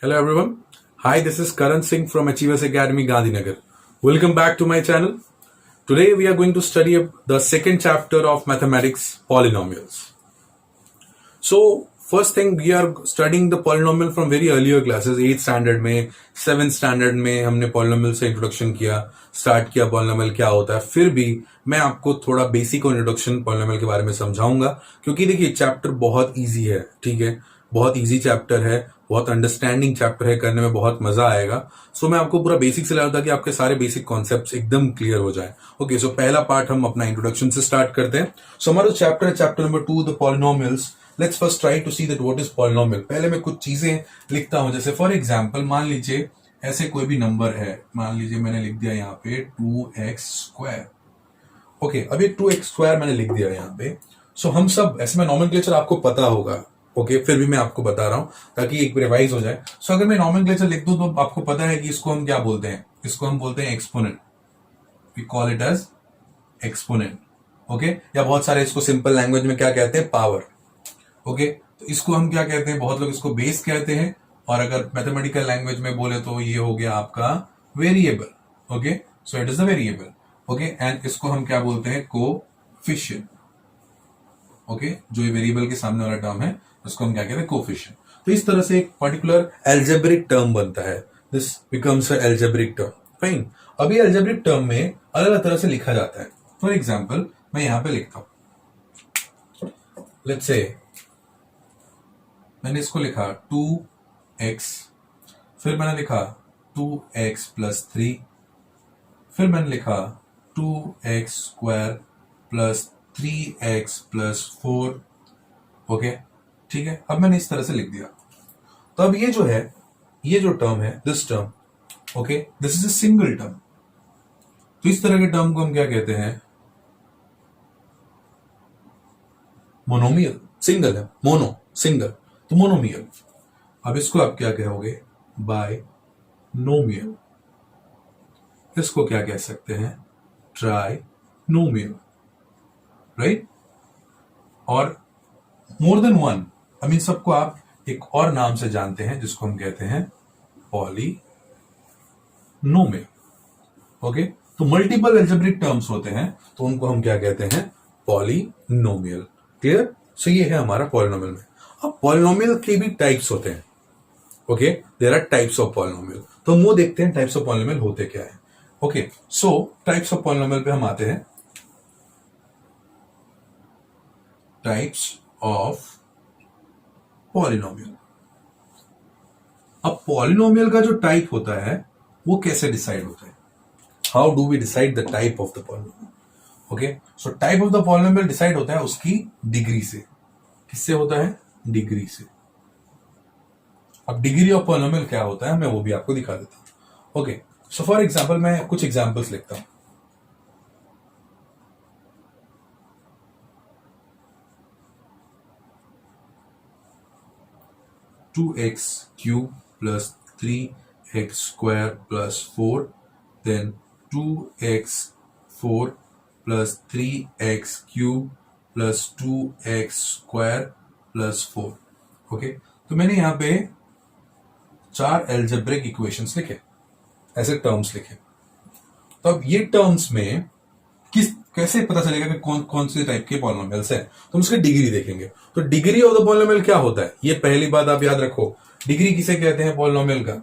Hello everyone. Hi, this is Karan Singh from Achievers Academy, Gandhinagar. Welcome back to my channel. Today we are going to study the second chapter of mathematics, polynomials. So first thing we are studying the polynomial from very earlier classes, 8th standard में, 7th standard में हमने polynomial से introduction किया, start किया polynomial क्या होता है. फिर भी मैं आपको थोड़ा बेसिक इंट्रोडक्शन polynomial के बारे में समझाऊंगा, क्योंकि देखिए चैप्टर बहुत इजी है, ठीक है, बहुत इजी चैप्टर है, बहुत अंडरस्टैंडिंग चैप्टर है, करने में बहुत मजा आएगा. सो मैं आपको पूरा बेसिक से लाता कि आपके सारे बेसिक कॉन्सेप्ट्स एकदम क्लियर हो जाए. ओके, सो पहला पार्ट हम अपना इंट्रोडक्शन से स्टार्ट करते हैं. सो हमारा चैप्टर है chapter number 2, the polynomials. Let's first try to see that what is polynomial. पहले मैं कुछ चीजें लिखता हूं, जैसे फॉर एग्जांपल मान लीजिए ऐसे कोई भी नंबर है, मान लीजिए मैंने लिख दिया यहाँ पे 2x². ओके, अब ये 2x² मैंने लिख दिया यहाँ पे. सो हम सब ऐसे में नॉमेनक्लेचर आपको पता होगा. ओके, फिर भी मैं आपको बता रहा हूं ताकि एक रिवाइज हो जाए. सो अगर मैं नॉमेनक्लेचर लिख दूं तो आपको पता है कि इसको हम क्या बोलते हैं. इसको हम बोलते हैं exponent. We call it as exponent. Okay, या बहुत सारे इसको सिंपल लैंग्वेज में क्या कहते हैं, पावर. ओके, तो इसको हम क्या कहते हैं, बहुत लोग इसको बेस कहते हैं, और अगर मैथमेटिकल लैंग्वेज में बोले तो ये हो गया आपका variable. Okay, so it is a variable. Okay, and इसको हम क्या बोलते हैं, कोफिशिएंट. ओके, जो ये वेरिएबल के सामने वाला टर्म है उसको हम क्या कहते हैं, कोफिशिएंट. तो इस तरह से एक पर्टिकुलर एल्जेब्रिक टर्म बनता है. This becomes a algebraic term. Fine. अभी एल्जेब्रिक टर्म में अलग अलग तरह से लिखा जाता है. फॉर एग्जांपल मैं यहां पे लिखता हूं, लेट्स से मैंने इसको लिखा 2x, फिर मैंने लिखा 2x+3, फिर मैंने लिखा 2x² + 3x+4. ओके, ठीक है. अब मैंने इस तरह से लिख दिया. तो अब ये जो है, ये जो टर्म है, this term, okay, this is a single term. तो इस तरह के टर्म को हम क्या कहते हैं, मोनोमियल. सिंगल है, मोनो, सिंगल, तो मोनोमियल. अब इसको आप क्या कहोगे, बायनोमियल. इसको क्या कह सकते हैं, ट्राइनोमियल. राइट. और मोर देन वन, इन सबको आप एक और नाम से जानते हैं जिसको हम कहते हैं पॉलीनोमियल. ओके, तो मल्टीपल एल्जेब्रिक टर्म्स होते हैं तो उनको हम क्या कहते हैं, पॉलीनोमियल. क्लियर. सो ये है हमारा पॉलिनोमियल में. अब पॉलिनोमियल के भी टाइप्स होते हैं. Okay, there are types of polynomial. तो हम वो देखते हैं टाइप्स ऑफ पॉलिनोमियल होते क्या है. Okay, so types of polynomial पे हम आते हैं. Types of polynomial. अब पॉलिनोमियल का जो टाइप होता है वो कैसे डिसाइड होता है, how do we decide the type of the polynomial. Okay, so type of the polynomial decide होता है उसकी डिग्री से. किससे होता है, डिग्री से. अब डिग्री ऑफ पॉलिनोमियल क्या होता है मैं वो भी आपको दिखा देता हूं. ओके, सो फॉर एग्जांपल मैं कुछ एग्जांपल्स लिखता हूं. Two X cube + 3x² + 4, then 2x4 + 3x³ + 2x² + 4. Okay, तो मैंने यहां पे 4 एल्जेब्रिक इक्वेशंस लिखे, ऐसे टर्म्स लिखे. तो अब ये टर्म्स में कैसे पता चलेगा कि कौन कौन से टाइप के पॉलिनोमियल्स है, तो हम उसकी डिग्री देखेंगे. तो डिग्री ऑफ द पॉलिनोमियल क्या होता है, ये पहली बात आप याद रखो. डिग्री किसे कहते हैं, पॉलिनोमियल का.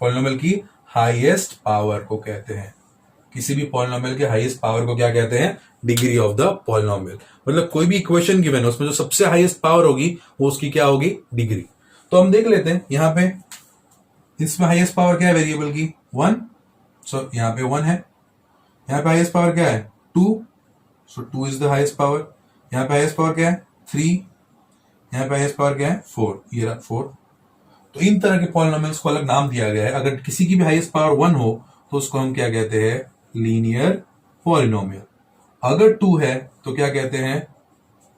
पॉलिनोमियल की हाईएस्ट पावर को कहते हैं. किसी भी पॉलिनोमियल के हाईएस्ट पावर को क्या कहते हैं, डिग्री ऑफ द पॉलिनोमियल. मतलब कोई भी इक्वेशन गिवन है उसमें जो सबसे हाईएस्ट पावर होगी वो उसकी क्या होगी, डिग्री. तो हम देख लेते हैं यहां पे, इसमें हाईएस्ट पावर क्या है वेरिएबल की, 1. सो यहां पे 1 है. यहां पे हाईएस्ट पावर क्या है, 2. सो 2 इज द हाईएस्ट पावर. यहां पे हाईएस्ट पावर क्या है, 3. यहां पे हाईएस्ट पावर क्या है, 4. ये रहा 4. तो इन तरह के पॉलिनोमियल्स को अलग नाम दिया गया है. अगर किसी की भी हाईएस्ट पावर 1 हो तो उसको हम क्या कहते हैं, लीनियर पॉलिनोमियल. अगर 2 है तो क्या कहते हैं,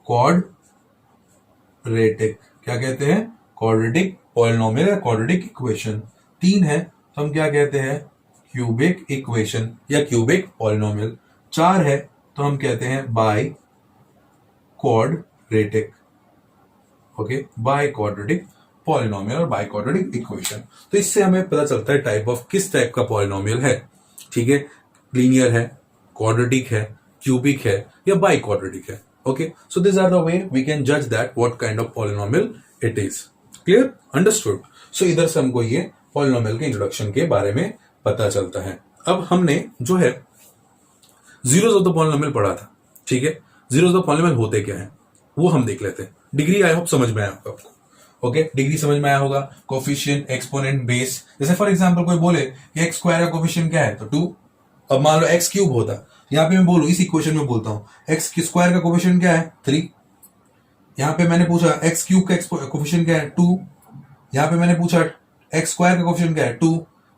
क्वाड्रेटिक. क्या कहते हैं, क्वाड्रेटिक पॉलिनोमियल या क्वाड्रेटिक इक्वेशन. 3 है तो हम क्या कहते हैं, क्यूबिक इक्वेशन या क्यूबिक पॉलिनोमियल. 4 है तो हम कहते हैं by quadratic. Okay, by quadratic polynomial और बाई क्वाड्रेटिक इक्वेशन। तो इससे हमें पता चलता है टाइप ऑफ किस टाइप का पॉलिनोमियल है। ठीक है, लीनियर है, क्वाड्रेटिक है, क्यूबिक है या बाई क्वाड्रेटिक है। Okay, so this are the way we can जज that what kind of polynomial it is. Clear, understood. So इधर से हमको ये पॉलिनोमियल के इंट्रोडक्शन के बारे में पता चलता है। अब हमने जो है जीरोस ऑफ द पॉलिनोमियल पढ़ा था। ठीक है, जीरोस ऑफ द पॉलिनोमियल होते क्या है वो हम देख लेते हैं। डिग्री आई होप समझ में आया होगा आपको। ओके, डिग्री समझ में आया होगा। Coefficient, exponent, base. जैसे फॉर एग्जांपल कोई बोले कि एक्स स्क्वायर का कोफिशिएंट क्या है तो 2। अब मान लो एक्स क्यूब होता, यहां पे मैं बोलूं इस इक्वेशन में बोलता हूं एक्स स्क्वायर का कोफिशिएंट क्या है 3। यहां पे मैंने पूछा एक्स क्यूब का कोफिशिएंट क्या है 2। यहां पे मैंने पूछा एक्स स्क्वायर का कोफिशिएंट क्या है 2।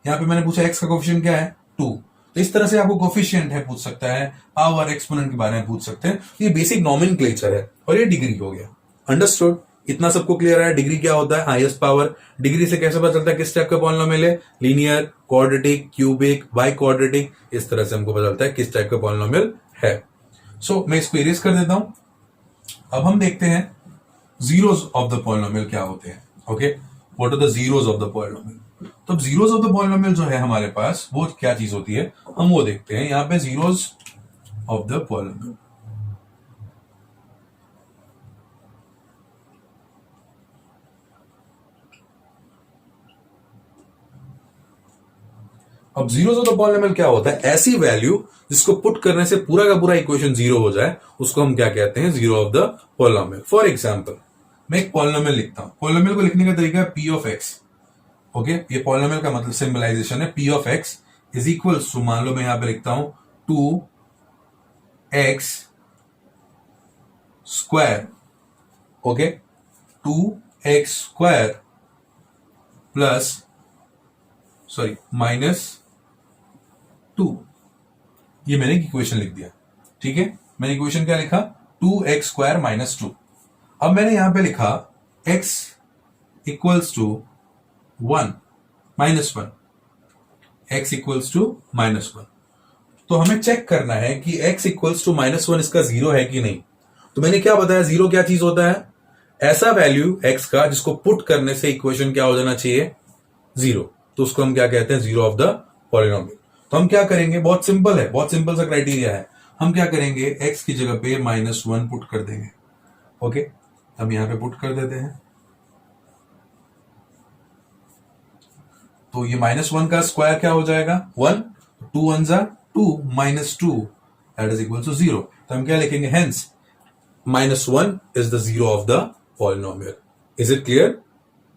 यहां पे मैंने पूछा एक्स का कोफिशिएंट क्या है 2। तो इस तरह से आपको कोफिशिएंट है पूछ सकता है, पावर, एक्सपोनेंट के बारे में पूछ सकते हैं। ये बेसिक नॉमेनक्लेचर है और ये डिग्री हो गया। अंडरस्टूड, इतना सबको क्लियर है। डिग्री क्या होता है, हाईएस्ट पावर। डिग्री से कैसे पता चलता है किस टाइप का पॉलिनोमियल है, linear, quadratic, cubic, by quadratic. इस तरह से हमको पता चलता है किस टाइप का पॉलिनोमियल है। सो मैं इसको इरेज कर देता हूं। अब हम देखते हैं जीरोस ऑफ द पॉलिनोमियल क्या होते हैं। Okay, what are the zeros of the polynomial. तो जीरोस ऑफ द पॉलिनोमियल जो है हमारे पास वो क्या चीज होती है हम वो देखते हैं। यहां पे जीरोस ऑफ द पॉलिनोमियल, अब जीरोस ऑफ द पॉलिनोमियल क्या होता है, ऐसी वैल्यू जिसको पुट करने से पूरा का पूरा इक्वेशन जीरो हो जाए उसको हम क्या कहते हैं, zero of the polynomial. For example मैं एक पॉलिनोमियल लिखता हूं। पॉलिनोमियल को लिखने का तरीका है पी ऑफ एक्स। ओके, ये पॉलिनोमियल का मतलब सिंबलाइजेशन है P of X is equals to, मान लो मैं यहां पे लिखता हूं 2x square. Okay, 2x square plus minus 2। ये मैंने इक्वेशन लिख दिया। ठीक है, मैंने इक्वेशन क्या लिखा, 2x स्क्वायर माइनस 2। अब मैंने यहां पे लिखा x equals to 1 minus 1, x equals to minus 1। तो हमें चेक करना है कि x इक्वल्स टू माइनस 1 इसका जीरो है कि नहीं। तो मैंने क्या बताया, जीरो क्या चीज होता है, ऐसा वैल्यू x का जिसको पुट करने से इक्वेशन क्या हो जाना चाहिए, जीरो। तो उसको हम क्या कहते हैं, जीरो ऑफ द पॉलिनोमियल। तो हम क्या करेंगे, बहुत सिंपल है, बहुत सिंपल सा क्राइटेरिया है। हम क्या करेंगे, x की जगह पे माइनस 1 पुट कर देंगे। ओके, हम यहां पे पुट कर देते हैं। तो ये माइनस 1 का स्क्वायर क्या हो जाएगा 1, 2 1 जा 2 minus 2 that is equal to 0। तो हम क्या लिखेंगे, hence minus 1 is the zero of the polynomial. Is it clear,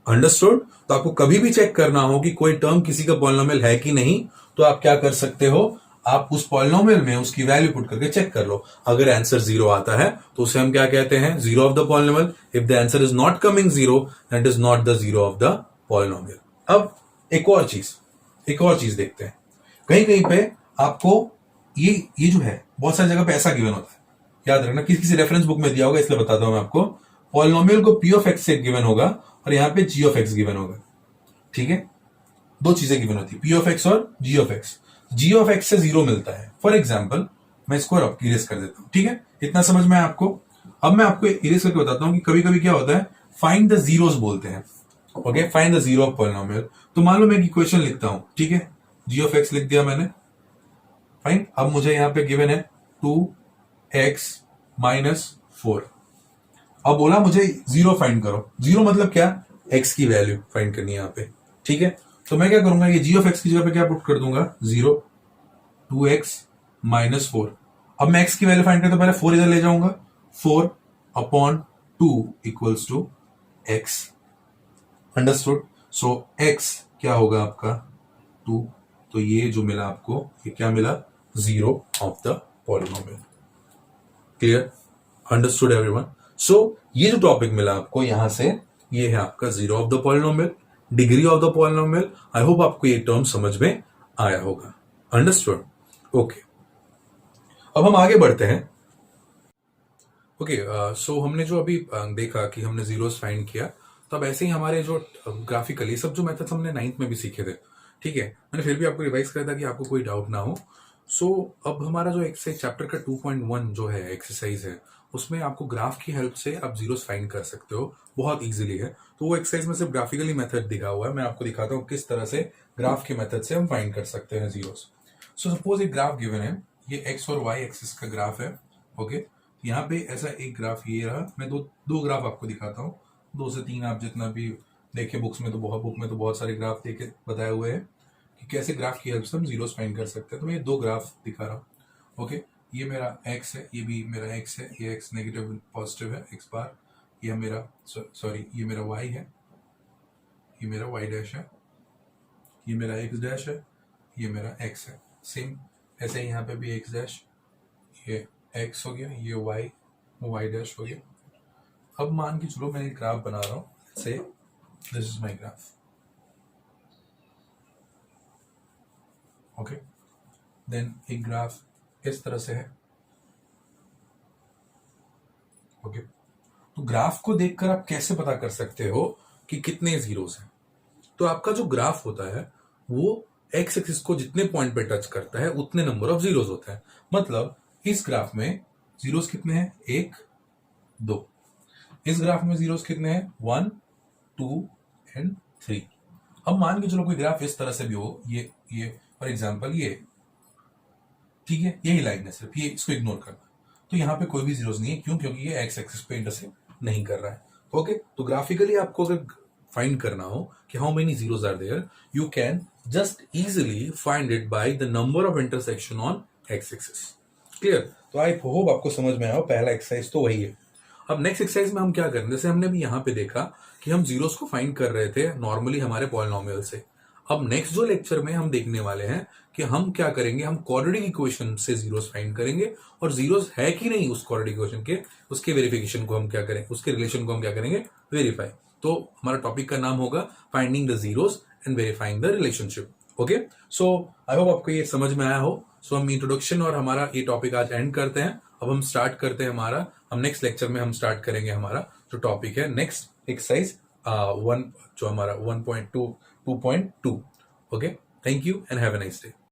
understood. तो आपको कभी भी चेक करना हो कि कोई टर्म किसी का पॉलिनोमियल है कि नहीं, तो आप क्या कर सकते हो, आप उस पॉलिनोमियल में उसकी वैल्यू पुट करके चेक कर लो। अगर आंसर जीरो आता है तो उसे हम क्या कहते हैं, zero of the polynomial. If the answer is not coming zero that is not the zero of the polynomial. अब एक और चीज देखते हैं। कहीं कहीं पे आपको ये जो है बहुत सारी जगह पे ऐसा गिवन होता है, याद रखना, किसी रेफरेंस बुक में दिया होगा इसलिए बताता हूं मैं आपको। पॉलिनोमियल को पी ऑफ एक्स से गिवन होगा और यहां पे जी ऑफ एक्स गिवन होगा। ठीक है, दो चीजें गिवन होती है, पी ऑफ एक्स और g of x. G of x से जीरो मिलता है। फॉर एग्जाम्पल मैं इसको इरेज कर देता हूं। ठीक है, इतना समझ में आपको। अब मैं आपको इरेज करके बताता हूं कि कभी कभी क्या होता है, फाइंड द जीरोस बोलते हैं। Okay, find the zero of polynomial. तो मान लो मैं एक इक्वेशन लिखता हूं। ठीक है, जी ऑफ एक्स लिख दिया मैंने, फाइन। अब मुझे यहां पे गिवन है 2x माइनस 4। अब बोला मुझे जीरो फाइंड करो। जीरो मतलब क्या, x की वैल्यू फाइंड करनी है यहां पे। ठीक है, तो मैं क्या करूंगा, ये जी ऑफ एक्स की जगह पे क्या पुट कर दूंगा, 0, 2x माइनस 4। अब मैं x की वैल्यू फाइंड करता, पहले 4 इधर ले जाऊंगा, 4 upon 2 equals to x। Understood. So x क्या होगा आपका 2। तो ये जो मिला आपको, ये क्या मिला, zero of the polynomial. Clear, understood everyone. So ये जो टॉपिक मिला आपको यहां से, ये है आपका zero of the polynomial, degree of the polynomial. I hope आपको ये टर्म समझ में आया होगा। Understood, okay. अब हम आगे बढ़ते हैं। ओके, सो हमने जो अभी देखा कि हमने जीरोस फाइंड किया, तब ऐसे ही हमारे जो ग्राफिकली सब जो मेथड्स हमने 9th में भी सीखे थे। ठीक है, मैंने फिर भी आपको रिवाइज करा था कि आपको कोई डाउट ना हो। सो अब हमारा जो एक्सरसाइज चैप्टर का 2.1 जो है एक्सरसाइज है, उसमें आपको ग्राफ की हेल्प से आप जीरोस फाइंड कर सकते हो, बहुत इजीली है। तो वो एक्सरसाइज में सिर्फ ग्राफिकली मेथड दिखा हुआ है, मैं आपको दिखाता हूँ किस तरह से ग्राफ के मेथड से हम फाइंड कर सकते हैं जीरोस। सो सपोज एक ग्राफ गिवन है, ये एक्स और वाई एक्सिस का ग्राफ है। ओके, यहाँ पे ऐसा एक ग्राफ ये रहा, मैं दो ग्राफ आपको दिखाता हूँ, 2 से 3, आप जितना भी देखे बुक में तो बहुत सारे ग्राफ देखे बताए हुए हैं कि कैसे ग्राफ की हेल्प से हम जीरोस फाइंड कर सकते हैं। तो मैं ये 2 ग्राफ दिखा रहा हूँ। ओके, ये मेरा x है, ये भी मेरा x है, ये x नेगेटिव पॉजिटिव है x बार, ये मेरा ये मेरा y है, ये मेरा y डैश है, ये मेरा x डैश है, ये मेरा x है। सेम ऐसे ही यहाँ पे भी x डैश, ये x हो गया, ये y डैश हो गया। अब मान के चलो मैं एक ग्राफ बना रहा हूँ, से this is my graph. Okay, then एक ग्राफ इस तरह से है। ओके, तो ग्राफ को देखकर आप कैसे पता कर सकते हो कि कितने जीरोस हैं? तो आपका जो ग्राफ होता है वो एक्स एक्सिस को जितने पॉइंट पे टच करता है उतने नंबर ऑफ जीरोस होते हैं। मतलब इस ग्राफ में जीरोस कितने हैं? 1 2। इस ग्राफ में जीरोस कितने हैं? 1 2 एंड 3। अब मान के चलो कोई ग्राफ इस तरह से भी हो, ये फॉर एग्जांपल ये, ठीक है, यही लाइन है, सिर्फ ये, इसको इग्नोर करना। तो यहाँ पे कोई भी जीरोस नहीं है, क्यों? क्योंकि ये एक्स एक्सिस पे इंटरसेक्ट नहीं कर रहा है। ओके, तो ग्राफिकली आपको अगर फाइंड करना हो कि how many zeros are there, you can just easily find it by the number of intersection on x axis. Clear? तो आई होप आपको समझ में आया। पहला एक्सरसाइज तो वही है। अब नेक्स्ट एक्सरसाइज में हम क्या करेंगे, जैसे हमने भी यहाँ पे देखा कि हम जीरोस को फाइंड कर रहे थे नॉर्मली हमारे पॉलिनोमियल से। अब नेक्स्ट जो लेक्चर में हम देखने वाले हैं कि हम क्या करेंगे, हम क्वाड्रेटिक इक्वेशन से जीरोस फाइंड करेंगे, और जीरोस है कि नहीं उस क्वाड्रेटिक इक्वेशन के, उसके वेरिफिकेशन को हम क्या करें, उसके रिलेशन को हम क्या करेंगे, वेरीफाई। तो हमारा टॉपिक का नाम होगा finding the zeros and verifying the relationship. Okay, so I hope आपको ये समझ में आया हो। सो हम इंट्रोडक्शन और हमारा ये टॉपिक आज एंड करते हैं। अब हम स्टार्ट करते हैं हम नेक्स्ट लेक्चर में हम स्टार्ट करेंगे हमारा जो टॉपिक है नेक्स्ट एक्सरसाइज 1, जो हमारा 1.2 2.2। Okay, thank you and have a nice day.